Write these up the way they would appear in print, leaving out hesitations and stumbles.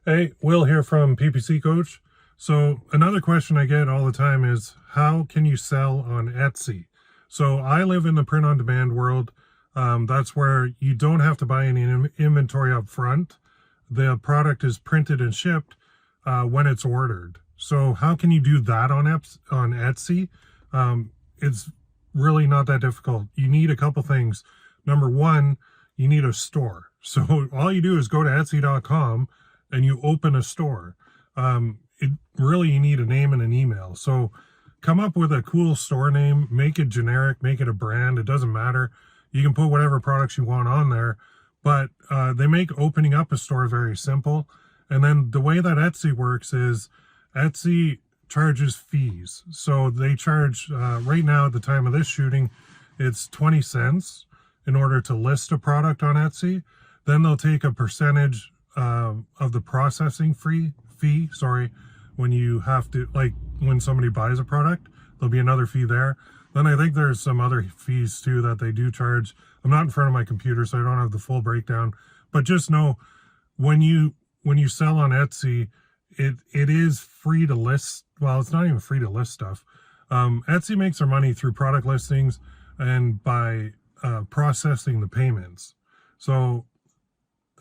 Hey, Will here from PPC Coach. So another question I get all the time is, how can you sell on Etsy? So I live in the print-on-demand world. That's where you don't have to buy any inventory up front. The product is printed and shipped when it's ordered. So how can you do that on Etsy? It's really not that difficult. You need a couple things. Number one, you need a store. So all you do is go to Etsy.com and you open a store. You need a name and an email. So come up with a cool store name, make it generic, make it a brand. It doesn't matter. You can put whatever products you want on there, but they make opening up a store very simple. And then the way that Etsy works is Etsy charges fees. So they charge, right now at the time of this shooting, it's 20 cents in order to list a product on Etsy. Then they'll take a percentage of the processing fee, when you have to, like when somebody buys a product, there'll be another fee there. Then I think there's some other fees too that they do charge. I'm not in front of my computer, so I don't have the full breakdown, but just know when you sell on Etsy, it is free to list. Well, it's not even free to list stuff. Etsy makes their money through product listings and by processing the payments. So,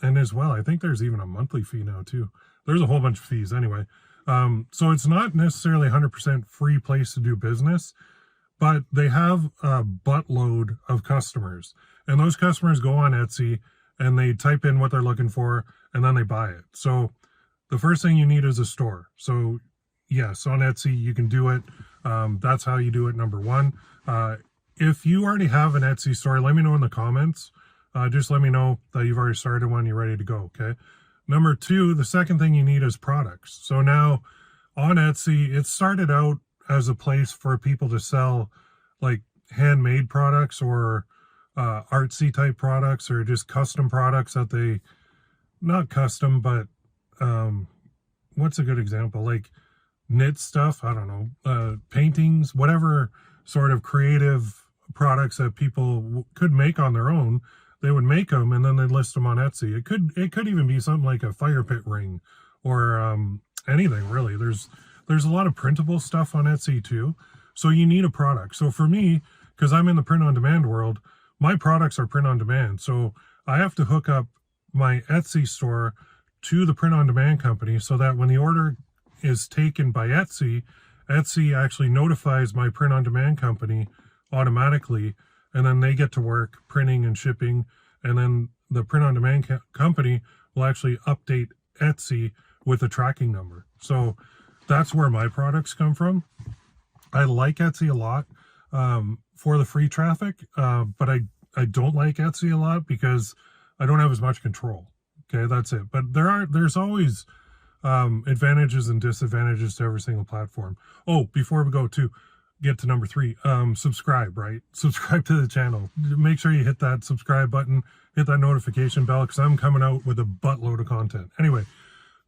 and as well, I think there's even a monthly fee now too. There's a whole bunch of fees anyway. So it's not necessarily 100% free place to do business, but they have a buttload of customers. And those customers go on Etsy and they type in what they're looking for and then they buy it. So the first thing you need is a store. So yes, on Etsy, you can do it. That's how you do it, number one. If you already have an Etsy store, let me know in the comments. Just let me know that you've already started one, you're ready to go, okay? Number two, the second thing you need is products. So now on Etsy, it started out as a place for people to sell like handmade products or artsy type products or just custom products that they, not custom, but what's a good example? Like knit stuff, I don't know, paintings, whatever sort of creative products that people could make on their own. They would make them and then they'd list them on Etsy. It could even be something like a fire pit ring or anything really. There's a lot of printable stuff on Etsy too. So you need a product. So for me, because I'm in the print on demand world, my products are print on demand. So I have to hook up my Etsy store to the print on demand company so that when the order is taken by Etsy, Etsy actually notifies my print on demand company automatically. And then they get to work printing and shipping. And then the print on demand company will actually update Etsy with a tracking number. So that's where my products come from. I like Etsy a lot for the free traffic, but I don't like Etsy a lot because I don't have as much control. Okay, that's it. But there's always advantages and disadvantages to every single platform. Oh, before we get to number three, subscribe, right? Subscribe to the channel. Make sure you hit that subscribe button, hit that notification bell, because I'm coming out with a buttload of content. Anyway,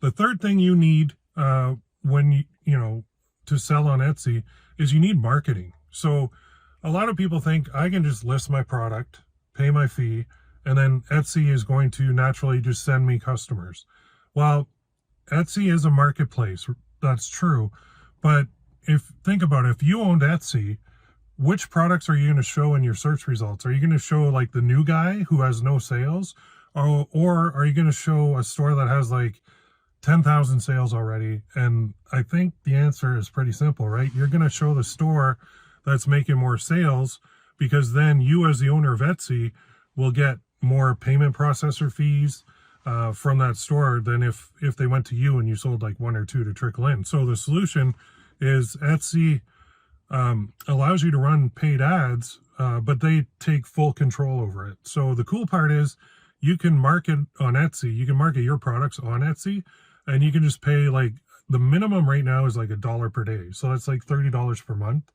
the third thing you need when to sell on Etsy is you need marketing. So a lot of people think I can just list my product, pay my fee, and then Etsy is going to naturally just send me customers. Well, Etsy is a marketplace. That's true. But think about it, if you owned Etsy, which products are you going to show in your search results? Are you going to show like the new guy who has no sales? Or are you going to show a store that has like 10,000 sales already? And I think the answer is pretty simple, right? You're going to show the store that's making more sales, because then you as the owner of Etsy will get more payment processor fees from that store than if they went to you and you sold like one or two to trickle in. So the solution is Etsy allows you to run paid ads, but they take full control over it. So the cool part is you can market on Etsy, you can market your products on Etsy, and you can just pay, like, the minimum right now is like $1 per day. So that's like $30 per month.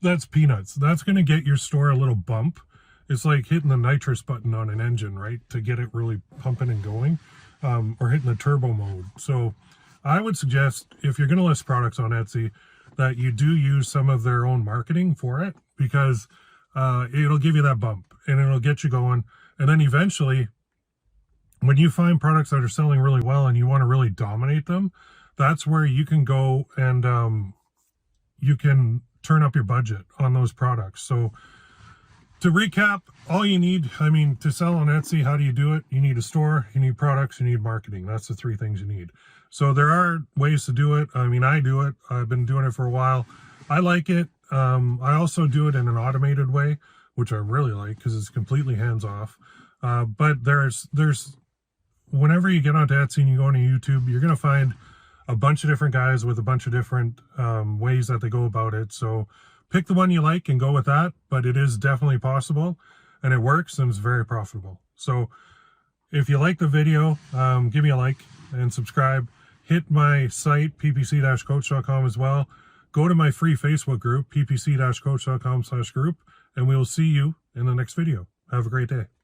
That's peanuts. That's going to get your store a little bump. It's like hitting the nitrous button on an engine, right? To get it really pumping and going, or hitting the turbo mode. So I would suggest, if you're going to list products on Etsy, that you do use some of their own marketing for it, because it'll give you that bump and it'll get you going. And then eventually when you find products that are selling really well and you want to really dominate them, that's where you can go and you can turn up your budget on those products. So to recap, all you need, I mean, to sell on Etsy, how do you do it? You need a store, you need products, you need marketing. That's the three things you need. So there are ways to do it. I mean, I do it. I've been doing it for a while. I like it. I also do it in an automated way, which I really like because it's completely hands-off. But there's whenever you get onto Etsy and you go onto YouTube, you're going to find a bunch of different guys with a bunch of different ways that they go about it. So pick the one you like and go with that, but it is definitely possible and it works and it's very profitable. So if you like the video, give me a like and subscribe. Hit my site, ppc-coach.com as well. Go to my free Facebook group, ppc-coach.com/group, and we will see you in the next video. Have a great day.